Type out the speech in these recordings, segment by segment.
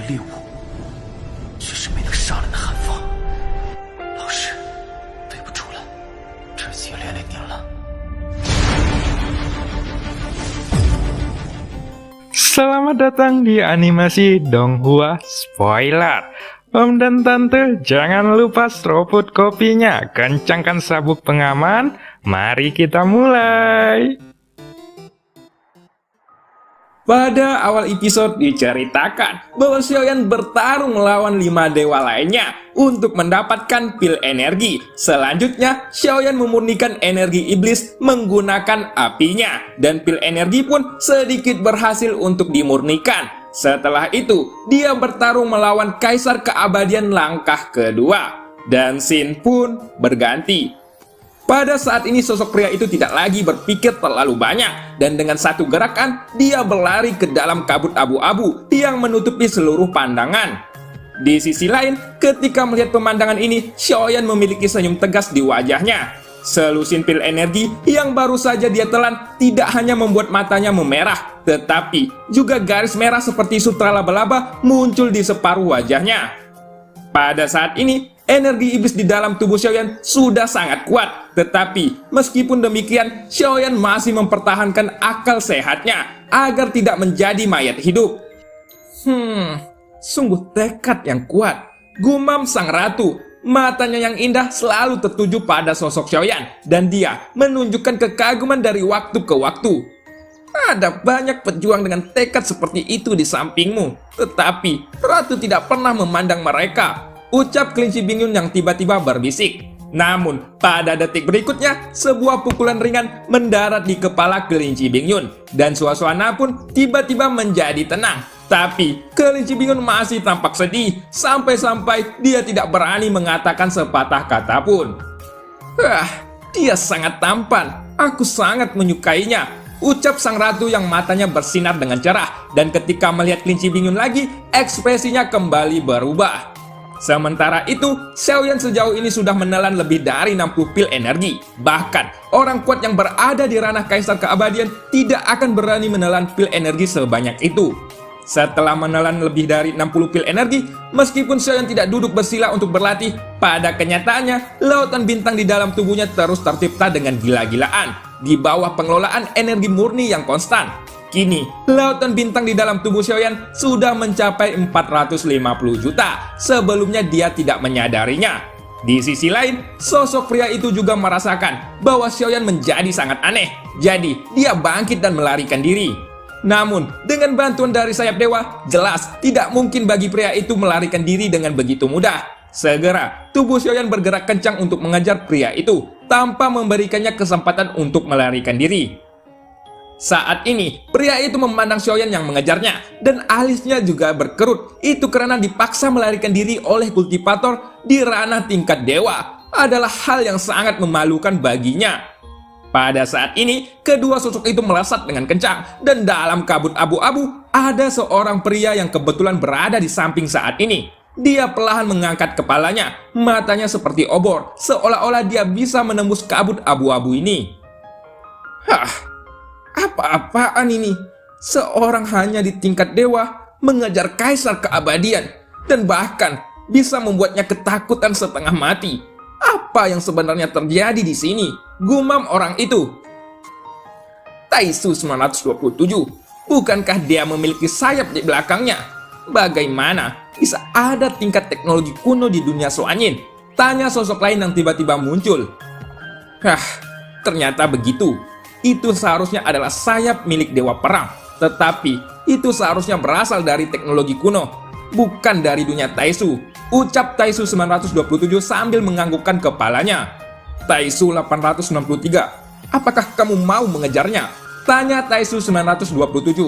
猎物，却是没能杀人的寒风。老师，对不住了，这次也连累您了。Selamat datang di animasi Donghua Spoiler. Om dan Tante, jangan lupa seruput kopinya, kencangkan sabuk pengaman, mari kita mulai. Pada awal episode diceritakan bahwa Xiaoyan bertarung melawan 5 dewa lainnya untuk mendapatkan pil energi. Selanjutnya, Xiaoyan memurnikan energi iblis menggunakan apinya, dan pil energi pun sedikit berhasil untuk dimurnikan. Setelah itu, dia bertarung melawan Kaisar Keabadian langkah kedua, dan scene pun berganti. Pada saat ini sosok pria itu tidak lagi berpikir terlalu banyak, dan dengan satu gerakan, dia berlari ke dalam kabut abu-abu yang menutupi seluruh pandangan. Di sisi lain, ketika melihat pemandangan ini, Xiaoyan memiliki senyum tegas di wajahnya. Selusin pil energi yang baru saja dia telan tidak hanya membuat matanya memerah, tetapi juga garis merah seperti sutra laba-laba muncul di separuh wajahnya. Pada saat ini, energi iblis di dalam tubuh Xiaoyan sudah sangat kuat, tetapi meskipun demikian, Xiaoyan masih mempertahankan akal sehatnya agar tidak menjadi mayat hidup. Sungguh tekad yang kuat, gumam sang ratu. Matanya yang indah selalu tertuju pada sosok Xiaoyan, dan dia menunjukkan kekaguman dari waktu ke waktu. Ada banyak pejuang dengan tekad seperti itu di sampingmu, tetapi ratu tidak pernah memandang mereka, ucap kelinci Bingyun yang tiba-tiba berbisik. Namun, pada detik berikutnya, sebuah pukulan ringan mendarat di kepala kelinci Bingyun, dan suasana pun tiba-tiba menjadi tenang. Tapi, kelinci Bingyun masih tampak sedih, sampai-sampai dia tidak berani mengatakan sepatah kata pun. Dia sangat tampan, aku sangat menyukainya, ucap sang ratu yang matanya bersinar dengan cerah, dan ketika melihat kelinci Bingyun lagi, ekspresinya kembali berubah. Sementara itu, Xiaoyan sejauh ini sudah menelan lebih dari 60 pil energi. Bahkan, orang kuat yang berada di ranah Kaisar Keabadian tidak akan berani menelan pil energi sebanyak itu. Setelah menelan lebih dari 60 pil energi, meskipun Xiaoyan tidak duduk bersila untuk berlatih, pada kenyataannya, lautan bintang di dalam tubuhnya terus tercipta dengan gila-gilaan, di bawah pengelolaan energi murni yang konstan. Kini, lautan bintang di dalam tubuh Xiaoyan sudah mencapai 450 juta, sebelumnya dia tidak menyadarinya. Di sisi lain, sosok pria itu juga merasakan bahwa Xiaoyan menjadi sangat aneh, jadi dia bangkit dan melarikan diri. Namun, dengan bantuan dari sayap dewa, jelas tidak mungkin bagi pria itu melarikan diri dengan begitu mudah. Segera, tubuh Xiaoyan bergerak kencang untuk mengejar pria itu, tanpa memberikannya kesempatan untuk melarikan diri. Saat ini, pria itu memandang Xiaoyan yang mengejarnya, dan alisnya juga berkerut. Itu karena dipaksa melarikan diri oleh kultivator di ranah tingkat dewa. Adalah hal yang sangat memalukan baginya. Pada saat ini, kedua sosok itu melesat dengan kencang, dan dalam kabut abu-abu, ada seorang pria yang kebetulan berada di samping saat ini. Dia perlahan mengangkat kepalanya, matanya seperti obor, seolah-olah dia bisa menembus kabut abu-abu ini. Apa-apaan ini? Seorang hanya di tingkat dewa mengejar Kaisar Keabadian, dan bahkan bisa membuatnya ketakutan setengah mati. Apa yang sebenarnya terjadi di sini? Gumam orang itu. Taisu 927, bukankah dia memiliki sayap di belakangnya? Bagaimana bisa ada tingkat teknologi kuno di dunia Soanyin? Tanya sosok lain yang tiba-tiba muncul. Ternyata begitu. Itu seharusnya adalah sayap milik Dewa Perang. Tetapi, itu seharusnya berasal dari teknologi kuno, bukan dari dunia Taisu, ucap Taisu 927 sambil menganggukkan kepalanya. Taisu 863, apakah kamu mau mengejarnya? Tanya Taisu 927.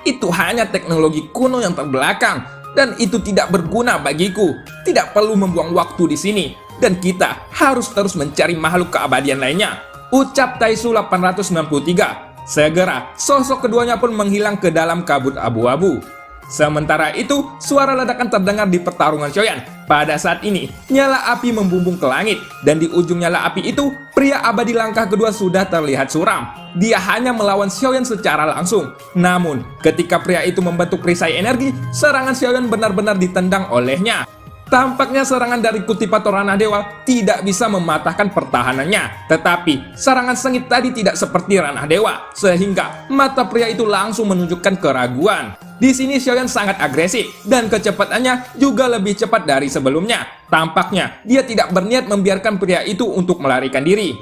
Itu hanya teknologi kuno yang terbelakang, dan itu tidak berguna bagiku. Tidak perlu membuang waktu di sini, dan kita harus terus mencari makhluk keabadian lainnya, ucap Taisu 893. Segera, sosok keduanya pun menghilang ke dalam kabut abu-abu. Sementara itu, suara ledakan terdengar di pertarungan Xiaoyan, Pada saat ini, nyala api membumbung ke langit, dan di ujung nyala api itu, pria abadi langkah kedua sudah terlihat suram. Dia hanya melawan Xiaoyan secara langsung. Namun, ketika pria itu membentuk perisai energi, serangan Xiaoyan benar-benar ditendang olehnya. Tampaknya serangan dari Kutipator Ranah Dewa tidak bisa mematahkan pertahanannya. Tetapi, serangan sengit tadi tidak seperti Ranah Dewa, sehingga mata pria itu langsung menunjukkan keraguan. Di sini Xiaoyan sangat agresif, dan kecepatannya juga lebih cepat dari sebelumnya. Tampaknya, dia tidak berniat membiarkan pria itu untuk melarikan diri.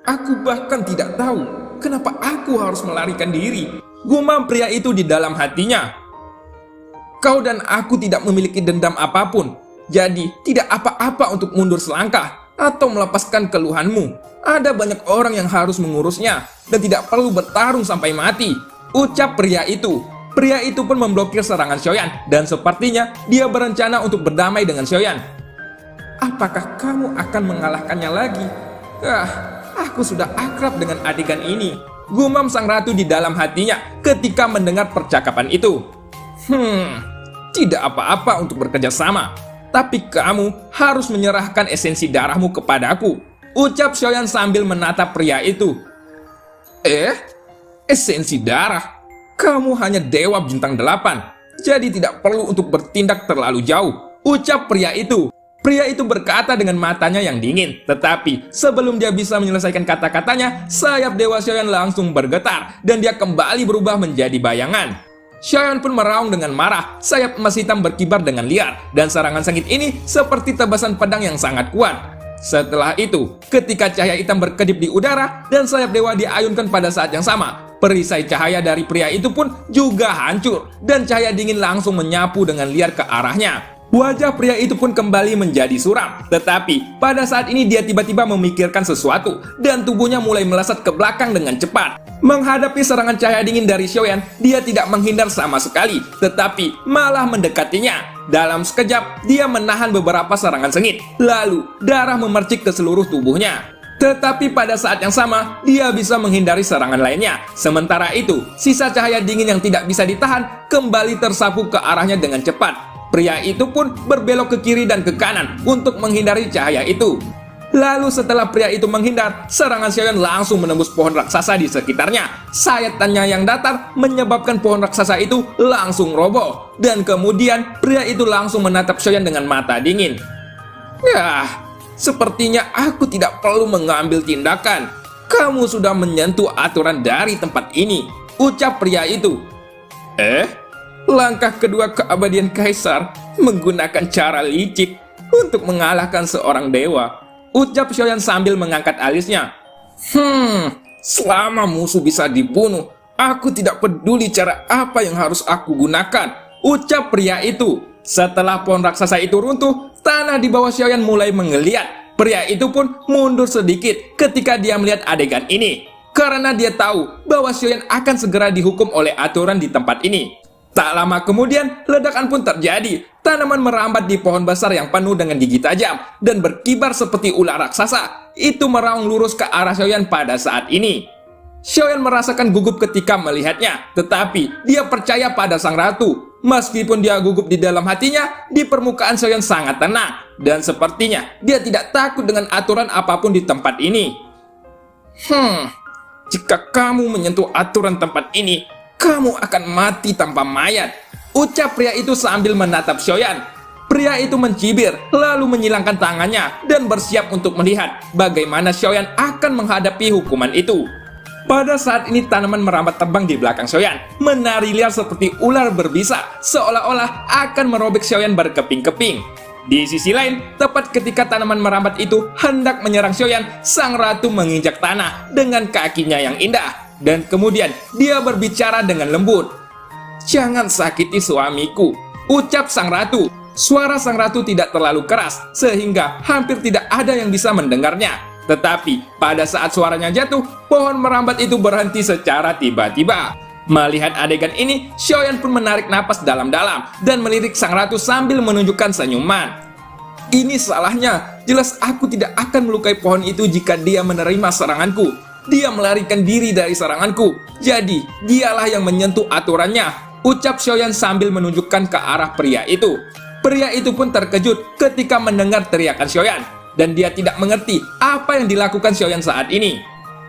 Aku bahkan tidak tahu kenapa aku harus melarikan diri, gumam pria itu di dalam hatinya. Kau dan aku tidak memiliki dendam apapun, jadi tidak apa-apa untuk mundur selangkah atau melepaskan keluhanmu. Ada banyak orang yang harus mengurusnya, dan tidak perlu bertarung sampai mati, ucap pria itu. Pria itu pun memblokir serangan Xiaoyan, dan sepertinya dia berencana untuk berdamai dengan Xiaoyan. Apakah kamu akan mengalahkannya lagi? Aku sudah akrab dengan adegan ini, gumam sang ratu di dalam hatinya ketika mendengar percakapan itu. Tidak apa-apa untuk bekerja sama, tapi kamu harus menyerahkan esensi darahmu kepadaku, ucap Xiaoyan sambil menatap pria itu. Esensi darah? Kamu hanya Dewa Bintang 8, jadi tidak perlu untuk bertindak terlalu jauh, ucap pria itu. Pria itu berkata dengan matanya yang dingin, tetapi sebelum dia bisa menyelesaikan kata-katanya, sayap Dewa Xiaoyan langsung bergetar, dan dia kembali berubah menjadi bayangan. Xiaoyan pun meraung dengan marah, sayap emas hitam berkibar dengan liar, dan serangan sengit ini seperti tebasan pedang yang sangat kuat. Setelah itu, ketika cahaya hitam berkedip di udara, dan sayap dewa diayunkan pada saat yang sama, perisai cahaya dari pria itu pun juga hancur, dan cahaya dingin langsung menyapu dengan liar ke arahnya. Wajah pria itu pun kembali menjadi suram, tetapi pada saat ini dia tiba-tiba memikirkan sesuatu, dan tubuhnya mulai melesat ke belakang dengan cepat. Menghadapi serangan cahaya dingin dari Xiaoyan, dia tidak menghindar sama sekali, tetapi malah mendekatinya. Dalam sekejap, dia menahan beberapa serangan sengit, lalu darah memercik ke seluruh tubuhnya. Tetapi pada saat yang sama, dia bisa menghindari serangan lainnya. Sementara itu, sisa cahaya dingin yang tidak bisa ditahan kembali tersapu ke arahnya dengan cepat. Pria itu pun berbelok ke kiri dan ke kanan untuk menghindari cahaya itu. Lalu setelah pria itu menghindar, serangan Xiaoyan langsung menembus pohon raksasa di sekitarnya. Sayatannya yang datar menyebabkan pohon raksasa itu langsung roboh. Dan kemudian pria itu langsung menatap Xiaoyan dengan mata dingin. Sepertinya aku tidak perlu mengambil tindakan. Kamu sudah menyentuh aturan dari tempat ini, ucap pria itu. Langkah kedua keabadian Kaisar menggunakan cara licik untuk mengalahkan seorang dewa, ucap Xiaoyan sambil mengangkat alisnya. Selama musuh bisa dibunuh, aku tidak peduli cara apa yang harus aku gunakan, ucap pria itu. Setelah pohon raksasa itu runtuh, tanah di bawah Xiaoyan mulai menggeliat. Pria itu pun mundur sedikit ketika dia melihat adegan ini, karena dia tahu bahwa Xiaoyan akan segera dihukum oleh aturan di tempat ini. Tak lama kemudian, ledakan pun terjadi. Tanaman merambat di pohon besar yang penuh dengan gigi tajam dan berkibar seperti ular raksasa. Itu meraung lurus ke arah Xiaoyan pada saat ini. Xiaoyan merasakan gugup ketika melihatnya, tetapi dia percaya pada sang ratu. Meskipun dia gugup di dalam hatinya, di permukaan Xiaoyan sangat tenang, dan sepertinya dia tidak takut dengan aturan apapun di tempat ini. Jika kamu menyentuh aturan tempat ini, kamu akan mati tanpa mayat, ucap pria itu sambil menatap Xiaoyan. Pria itu mencibir, lalu menyilangkan tangannya dan bersiap untuk melihat bagaimana Xiaoyan akan menghadapi hukuman itu. Pada saat ini tanaman merambat terbang di belakang Xiaoyan, menari liar seperti ular berbisa, seolah-olah akan merobek Xiaoyan berkeping-keping. Di sisi lain, tepat ketika tanaman merambat itu hendak menyerang Xiaoyan, sang ratu menginjak tanah dengan kakinya yang indah. Dan kemudian dia berbicara dengan lembut. Jangan sakiti suamiku, ucap sang ratu. Suara sang ratu tidak terlalu keras, sehingga hampir tidak ada yang bisa mendengarnya. Tetapi pada saat suaranya jatuh, pohon merambat itu berhenti secara tiba-tiba. Melihat adegan ini, Xiaoyan pun menarik napas dalam-dalam dan melirik sang ratu sambil menunjukkan senyuman. Ini salahnya, jelas aku tidak akan melukai pohon itu jika dia menerima seranganku. Dia melarikan diri dari seranganku, jadi dialah yang menyentuh aturannya, ucap Xiaoyan sambil menunjukkan ke arah pria itu. Pria itu pun terkejut ketika mendengar teriakan Xiaoyan, dan dia tidak mengerti apa yang dilakukan Xiaoyan saat ini.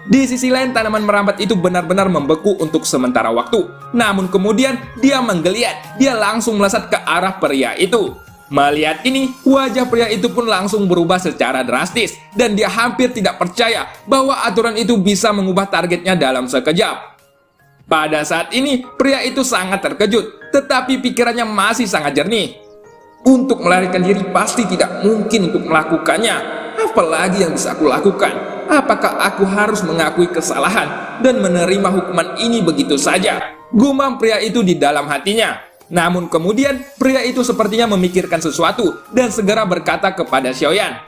Di sisi lain, tanaman merambat itu benar-benar membeku untuk sementara waktu. Namun kemudian dia menggeliat, dia langsung melesat ke arah pria itu. Melihat ini, wajah pria itu pun langsung berubah secara drastis, dan dia hampir tidak percaya bahwa aturan itu bisa mengubah targetnya dalam sekejap. Pada saat ini, pria itu sangat terkejut, tetapi pikirannya masih sangat jernih. Untuk melarikan diri pasti tidak mungkin untuk melakukannya. Apalagi yang bisa aku lakukan? Apakah aku harus mengakui kesalahan dan menerima hukuman ini begitu saja? Gumam pria itu di dalam hatinya. Namun kemudian pria itu sepertinya memikirkan sesuatu dan segera berkata kepada Xiaoyan,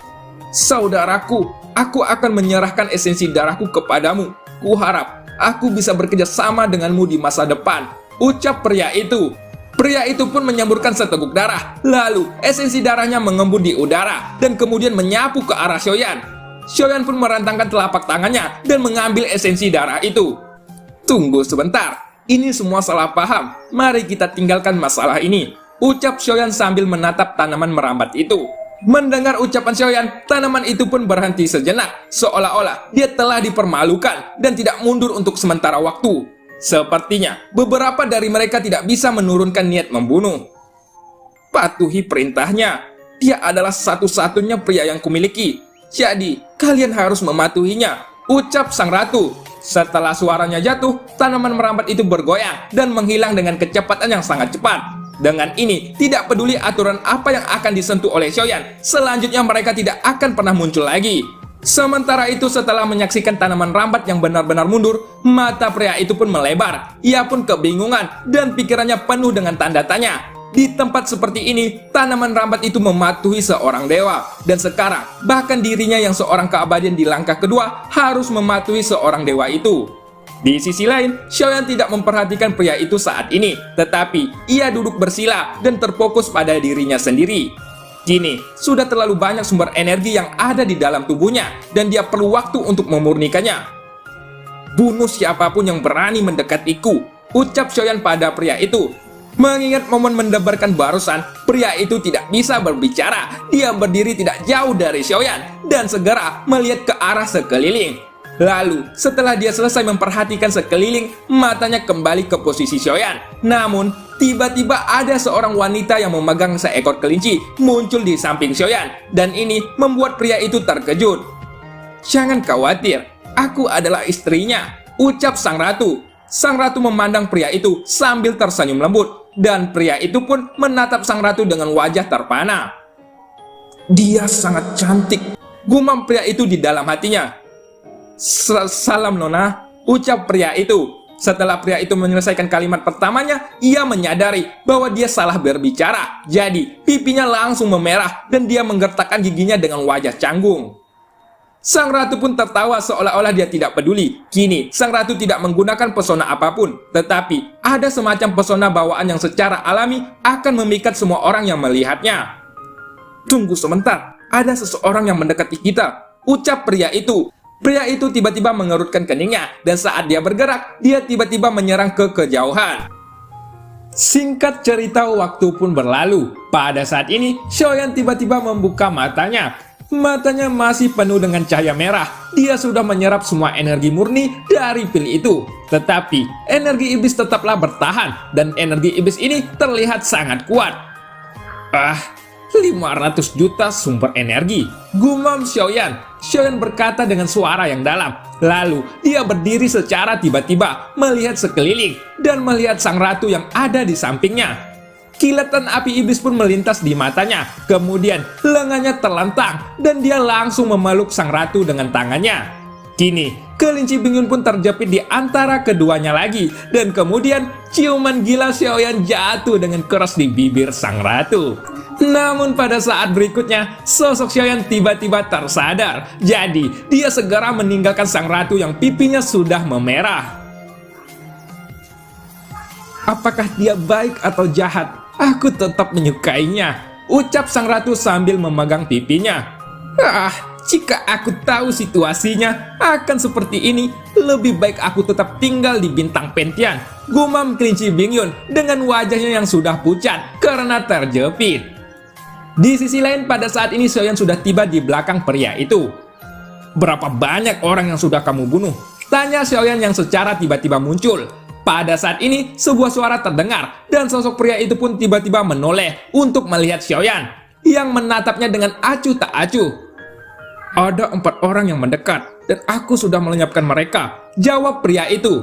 "Saudaraku, aku akan menyerahkan esensi darahku kepadamu. Kuharap aku bisa bekerja sama denganmu di masa depan," ucap pria itu. Pria itu pun menyemburkan seteguk darah, lalu esensi darahnya mengembun di udara dan kemudian menyapu ke arah Xiaoyan. Xiaoyan pun merentangkan telapak tangannya dan mengambil esensi darah itu. "Tunggu sebentar, ini semua salah paham. Mari kita tinggalkan masalah ini," ucap Xiaoyan sambil menatap tanaman merambat itu. Mendengar ucapan Xiaoyan, tanaman itu pun berhenti sejenak, seolah-olah dia telah dipermalukan dan tidak mundur untuk sementara waktu. Sepertinya beberapa dari mereka tidak bisa menurunkan niat membunuh. "Patuhi perintahnya. Dia adalah satu-satunya pria yang kumiliki. Jadi, kalian harus mematuhinya," ucap sang ratu. Setelah suaranya jatuh, tanaman merambat itu bergoyang dan menghilang dengan kecepatan yang sangat cepat. Dengan ini, tidak peduli aturan apa yang akan disentuh oleh Xiaoyan, selanjutnya mereka tidak akan pernah muncul lagi. Sementara itu, setelah menyaksikan tanaman rambat yang benar-benar mundur, mata pria itu pun melebar. Ia pun kebingungan dan pikirannya penuh dengan tanda tanya. Di tempat seperti ini, tanaman rambat itu mematuhi seorang dewa. Dan sekarang, bahkan dirinya yang seorang keabadian di langkah kedua harus mematuhi seorang dewa itu. Di sisi lain, Xiaoyan tidak memperhatikan pria itu saat ini, tetapi ia duduk bersila dan terfokus pada dirinya sendiri. Kini, sudah terlalu banyak sumber energi yang ada di dalam tubuhnya, dan dia perlu waktu untuk memurnikannya. "Bunuh siapapun yang berani mendekatiku," ucap Xiaoyan pada pria itu. Mengingat momen mendebarkan barusan, pria itu tidak bisa berbicara. Dia berdiri tidak jauh dari Xiaoyan, dan segera melihat ke arah sekeliling. Lalu, setelah dia selesai memperhatikan sekeliling, matanya kembali ke posisi Xiaoyan. Namun, tiba-tiba ada seorang wanita yang memegang seekor kelinci muncul di samping Xiaoyan, dan ini membuat pria itu terkejut. "Jangan khawatir, aku adalah istrinya," ucap sang ratu. Sang ratu memandang pria itu sambil tersenyum lembut, dan pria itu pun menatap sang ratu dengan wajah terpana. "Dia sangat cantik," gumam pria itu di dalam hatinya. "Salam Nona," ucap pria itu. Setelah pria itu menyelesaikan kalimat pertamanya, ia menyadari bahwa dia salah berbicara. Jadi, pipinya langsung memerah dan dia menggertakkan giginya dengan wajah canggung. Sang ratu pun tertawa seolah-olah dia tidak peduli. Kini, sang ratu tidak menggunakan pesona apapun, tetapi ada semacam pesona bawaan yang secara alami akan memikat semua orang yang melihatnya. "Tunggu sebentar, ada seseorang yang mendekati kita," ucap pria itu. Pria itu tiba-tiba mengerutkan keningnya, dan saat dia bergerak, dia tiba-tiba menyerang ke kejauhan. Singkat cerita, waktu pun berlalu. Pada saat ini, Xiaoyan tiba-tiba membuka matanya. Matanya masih penuh dengan cahaya merah. Dia sudah menyerap semua energi murni dari pil itu. Tetapi, energi iblis tetaplah bertahan, dan energi iblis ini terlihat sangat kuat. 500 juta sumber energi, gumam Xiaoyan. Xiaoyan berkata dengan suara yang dalam. Lalu, dia berdiri secara tiba-tiba, melihat sekeliling, dan melihat sang ratu yang ada di sampingnya. Kilatan api iblis pun melintas di matanya. Kemudian, lengannya terlentang, dan dia langsung memeluk sang ratu dengan tangannya. Kini, kelinci Bingyun pun terjepit di antara keduanya lagi, dan kemudian ciuman gila Xiaoyan jatuh dengan keras di bibir sang ratu. Namun pada saat berikutnya, sosok Xiaoyan tiba-tiba tersadar. Jadi, dia segera meninggalkan sang ratu yang pipinya sudah memerah. "Apakah dia baik atau jahat? Aku tetap menyukainya," ucap sang ratu sambil memegang pipinya. Jika aku tahu situasinya akan seperti ini, lebih baik aku tetap tinggal di Bintang Pentian," gumam kelinci Bingyun dengan wajahnya yang sudah pucat karena terjepit. Di sisi lain, pada saat ini Xiaoyan sudah tiba di belakang pria itu. "Berapa banyak orang yang sudah kamu bunuh?" tanya Xiaoyan yang secara tiba-tiba muncul. Pada saat ini, sebuah suara terdengar, dan sosok pria itu pun tiba-tiba menoleh untuk melihat Xiaoyan, yang menatapnya dengan acuh tak acuh. "Ada 4 orang yang mendekat, dan aku sudah melenyapkan mereka," jawab pria itu.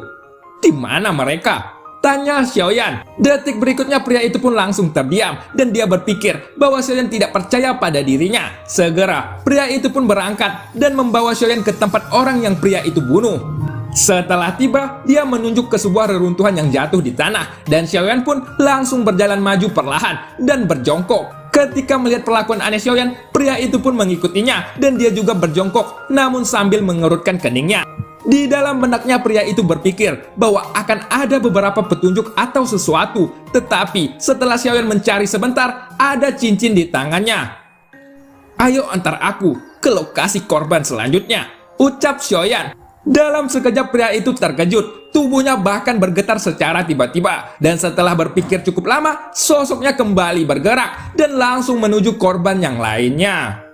"Di mana mereka?" tanya Xiaoyan. Detik berikutnya pria itu pun langsung terdiam dan dia berpikir bahwa Xiaoyan tidak percaya pada dirinya. Segera, pria itu pun berangkat dan membawa Xiaoyan ke tempat orang yang pria itu bunuh. Setelah tiba, dia menunjuk ke sebuah reruntuhan yang jatuh di tanah dan Xiaoyan pun langsung berjalan maju perlahan dan berjongkok. Ketika melihat perlakuan aneh Xiaoyan, pria itu pun mengikutinya dan dia juga berjongkok namun sambil mengerutkan keningnya. Di dalam benaknya pria itu berpikir bahwa akan ada beberapa petunjuk atau sesuatu, tetapi setelah Xiaoyan mencari sebentar, ada cincin di tangannya. "Ayo antar aku ke lokasi korban selanjutnya," ucap Xiaoyan. Dalam sekejap pria itu terkejut, tubuhnya bahkan bergetar secara tiba-tiba, dan setelah berpikir cukup lama, sosoknya kembali bergerak dan langsung menuju korban yang lainnya.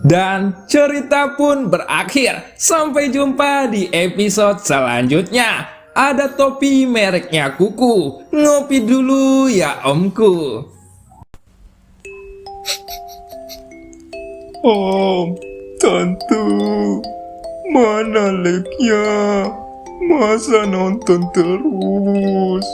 Dan cerita pun berakhir. Sampai jumpa di episode selanjutnya. Ada topi mereknya Kuku. Ngopi dulu ya omku. Om, Tante, mana labnya? Masa nonton terus?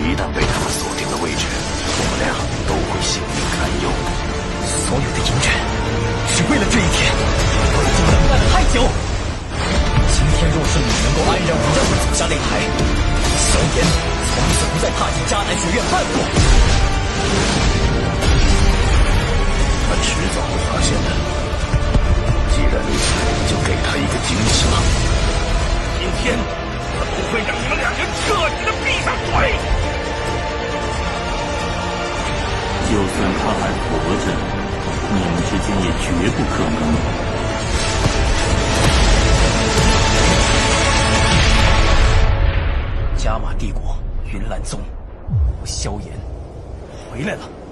一旦被他们锁定的位置，我们俩都会性命堪忧。所有的阴阵，只为了这一天，我已经等待了太久。今天若是你能够安然无恙地走下擂台，萧炎从此不再踏进迦南学院半步。他迟早会发现的。既然如此，就给他一个惊喜吧。今天，我不会让你们两人彻底的闭上嘴。就算他还活着，你们之间也绝不可能。加玛帝国云岚宗，我萧炎回来了。